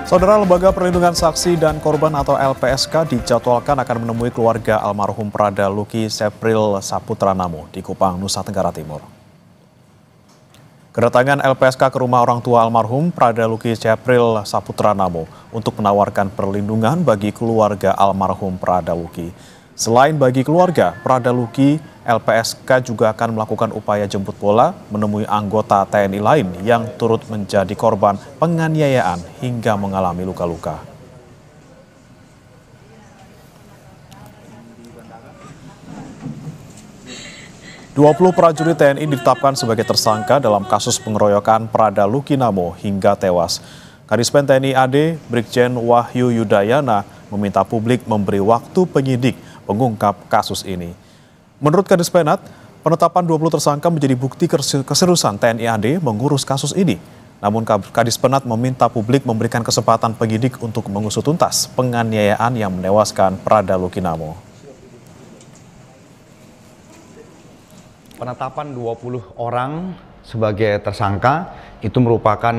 Saudara, Lembaga Perlindungan Saksi dan Korban atau LPSK dijadwalkan akan menemui keluarga almarhum Prada Luki Sepril Saputra Namo di Kupang, Nusa Tenggara Timur. Kedatangan LPSK ke rumah orang tua almarhum Prada Luki Sepril Saputra Namo untuk menawarkan perlindungan bagi keluarga almarhum Prada Luki. Selain bagi keluarga Prada Luki, LPSK juga akan melakukan upaya jemput bola menemui anggota TNI lain yang turut menjadi korban penganiayaan hingga mengalami luka-luka. "20 prajurit TNI ditetapkan sebagai tersangka dalam kasus pengeroyokan Prada Luki Namo hingga tewas. Kadispen TNI AD Brigjen Wahyu Yudayana meminta publik memberi waktu penyidik mengungkap kasus ini. Menurut Kadispenat, penetapan 20 tersangka menjadi bukti keseriusan TNI AD mengurus kasus ini. Namun Kadispenat meminta publik memberikan kesempatan penyidik untuk mengusut tuntas penganiayaan yang menewaskan Prada Luki Namo. Penetapan 20 orang sebagai tersangka itu merupakan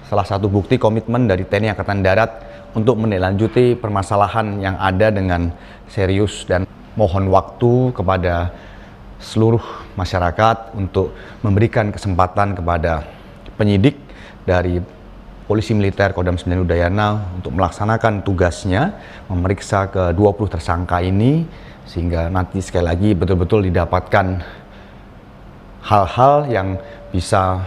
salah satu bukti komitmen dari TNI Angkatan Darat untuk menindaklanjuti permasalahan yang ada dengan serius dan mohon waktu kepada seluruh masyarakat untuk memberikan kesempatan kepada penyidik dari Polisi Militer Kodam 9 Udayana untuk melaksanakan tugasnya, memeriksa ke 20 tersangka ini, sehingga nanti sekali lagi betul-betul didapatkan hal-hal yang bisa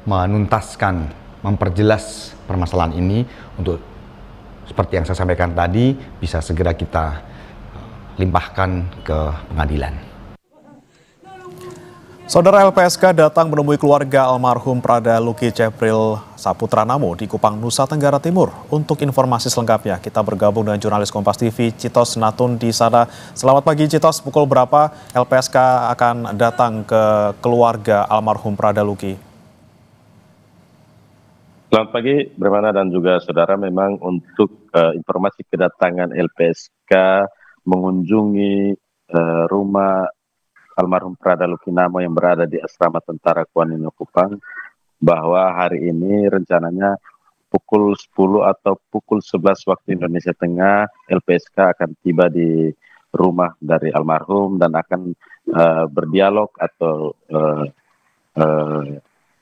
menuntaskan, memperjelas permasalahan ini untuk seperti yang saya sampaikan tadi, bisa segera kita limpahkan ke pengadilan. Saudara, LPSK datang menemui keluarga almarhum Prada Luki Sepril Saputra Namo di Kupang, Nusa Tenggara Timur. Untuk informasi selengkapnya, kita bergabung dengan jurnalis Kompas TV, Citos Natun di sana. Selamat pagi Citos, pukul berapa LPSK akan datang ke keluarga almarhum Prada Luki? Selamat pagi, Bremana dan juga saudara. Memang untuk informasi kedatangan LPSK mengunjungi rumah almarhum Prada Luki Namo yang berada di Asrama Tentara Kuanino Kupang, bahwa hari ini rencananya pukul 10 atau pukul 11 waktu Indonesia Tengah, LPSK akan tiba di rumah dari almarhum dan akan berdialog atau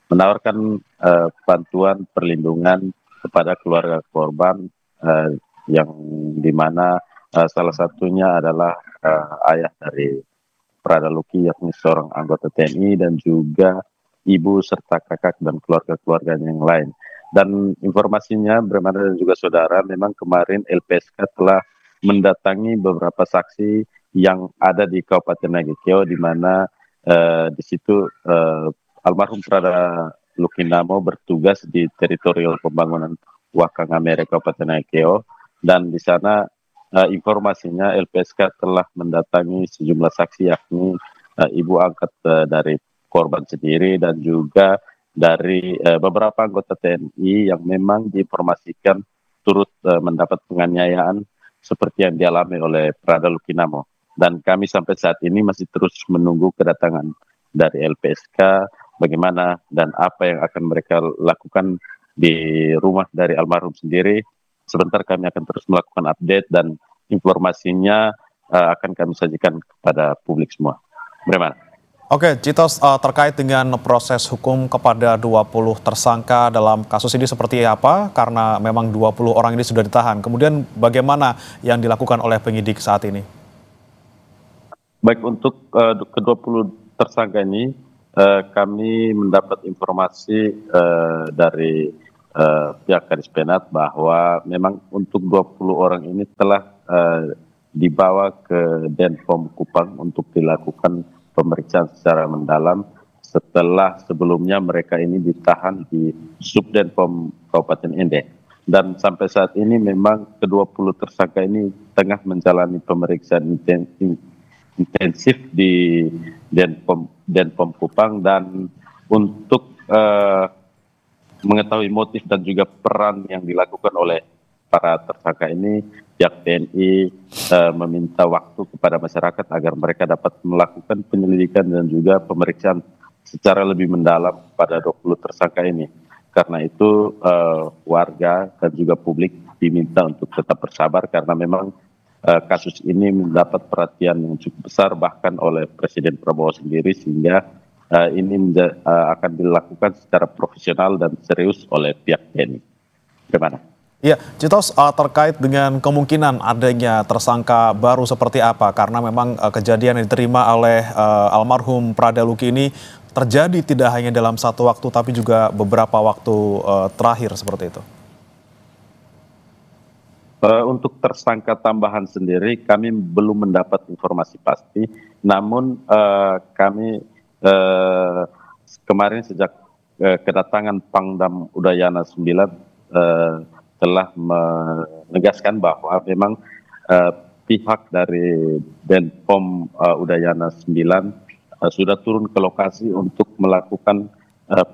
menawarkan bantuan perlindungan kepada keluarga korban yang dimana salah satunya adalah ayah dari Prada Luki, yakni seorang anggota TNI, dan juga ibu serta kakak dan keluarga-keluarganya yang lain. Dan informasinya, Bremana dan juga saudara, memang kemarin LPSK telah mendatangi beberapa saksi yang ada di Kabupaten Nagekeo, di mana di situ almarhum Prada Luki Namo bertugas di teritorial pembangunan Wakangamere Kabupaten Nagekeo, dan di sana informasinya LPSK telah mendatangi sejumlah saksi, yakni ibu angkat dari korban sendiri dan juga dari beberapa anggota TNI yang memang diinformasikan turut mendapat penganiayaan seperti yang dialami oleh Prada Luki Namo. Dan kami sampai saat ini masih terus menunggu kedatangan dari LPSK, bagaimana dan apa yang akan mereka lakukan di rumah dari almarhum sendiri. Sebentar kami akan terus melakukan update dan informasinya akan kami sajikan kepada publik semua. Bagaimana? Oke, Citos, terkait dengan proses hukum kepada 20 tersangka dalam kasus ini seperti apa? Karena memang 20 orang ini sudah ditahan. Kemudian bagaimana yang dilakukan oleh penyidik saat ini? Baik, untuk ke-20 tersangka ini, kami mendapat informasi dari pihak Kadispenat bahwa memang untuk 20 orang ini telah dibawa ke Denpom Kupang untuk dilakukan pemeriksaan secara mendalam setelah sebelumnya mereka ini ditahan di Subdenpom Kabupaten Ende. Dan sampai saat ini memang ke-20 tersangka ini tengah menjalani pemeriksaan intensif di Denpom Kupang, dan untuk mengetahui motif dan juga peran yang dilakukan oleh para tersangka ini, pihak TNI meminta waktu kepada masyarakat agar mereka dapat melakukan penyelidikan dan juga pemeriksaan secara lebih mendalam pada 20 tersangka ini. Karena itu warga dan juga publik diminta untuk tetap bersabar karena memang kasus ini mendapat perhatian yang cukup besar bahkan oleh Presiden Prabowo sendiri, sehingga ini akan dilakukan secara profesional dan serius oleh pihak TNI. Bagaimana? Ya, Citos, terkait dengan kemungkinan adanya tersangka baru seperti apa? Karena memang kejadian yang diterima oleh almarhum Prada Luki ini terjadi tidak hanya dalam satu waktu, tapi juga beberapa waktu terakhir seperti itu. Untuk tersangka tambahan sendiri kami belum mendapat informasi pasti, namun kami kemarin sejak kedatangan Pangdam Udayana 9 telah menegaskan bahwa memang pihak dari Denpom Udayana 9 sudah turun ke lokasi untuk melakukan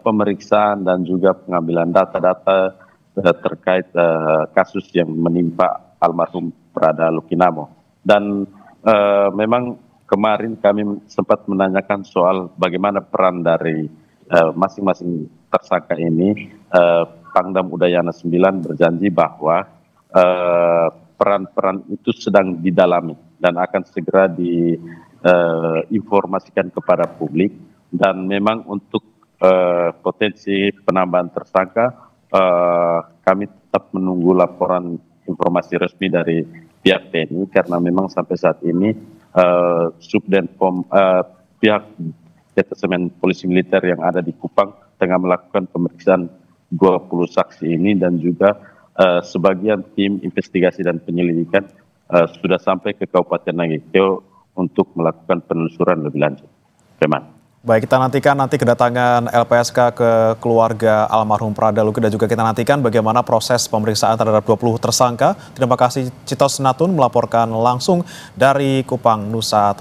pemeriksaan dan juga pengambilan data-data terkait kasus yang menimpa almarhum Prada Lukinamo. Dan memang kemarin kami sempat menanyakan soal bagaimana peran dari masing-masing tersangka ini. Pangdam Udayana 9 berjanji bahwa peran-peran itu sedang didalami dan akan segera diinformasikan kepada publik. Dan memang untuk potensi penambahan tersangka, kami tetap menunggu laporan informasi resmi dari pihak TNI karena memang sampai saat ini Subdenpom pihak Detasemen Polisi Militer yang ada di Kupang tengah melakukan pemeriksaan 20 saksi ini, dan juga sebagian tim investigasi dan penyelidikan sudah sampai ke Kabupaten Nagekeo untuk melakukan penelusuran lebih lanjut. Bagaimana? Baik, kita nantikan nanti kedatangan LPSK ke keluarga almarhum Prada Luki, dan juga kita nantikan bagaimana proses pemeriksaan terhadap 20 tersangka. Terima kasih Citos Natun melaporkan langsung dari Kupang, Nusa Tenggara.